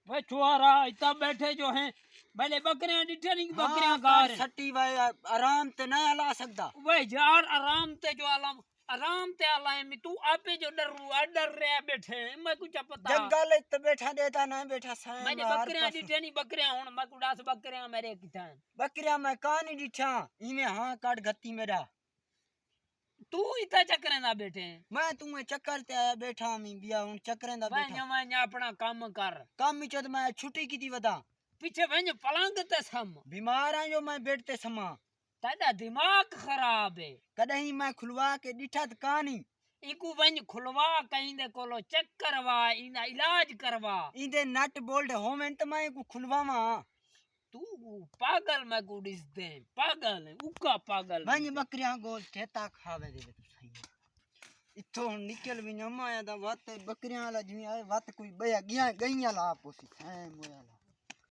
भाई चुहारा इतना बैठे जो हैं पहले बकरियां डिठे नहीं बकरियां गा रहे सट्टी भाई आराम ते ना ला सकदा भाई यार आराम ते जो आराम ते आलाए में तू आपे जो डर रहे बैठे मैं कुछ पता जंगल इत्ते बैठा देता ना बैठा साए मैंने बकरियां डिठे नहीं बकरियां हुन मैं को 10 बकरियां मेरे किथा बकरियां मैं कहानी डिठा इमे हां काट गत्ती मेरा तू इतना चक्करें ना बैठे मैं तुम्हें चक्कर ते आया बैठा मी बिया हुन चक्करें दा बैठा मैं अपना काम कर काम ही चद मैं छुट्टी की थी वदा पीछे वंज पलंग ते सम बीमार आ जो मैं बेड ते समा तादा दिमाग खराब है कदहीं मैं खुलवा के डिठा त कहानी इकू वंज खुलवा कहिंदे कोलो चेक करवा इना इलाज करवा इंदे नट बोल्ट होवें त मैं को खुलवावा तू पागल मैं को दिस दे पागल है उका पागल वंज बकरियां गोल ठेता खावे दे तू सही इथों निकल भी न माया दा वत बकरियां वाला जिवें आए वत कोई बया गया गईया ला पोसी है मोया ला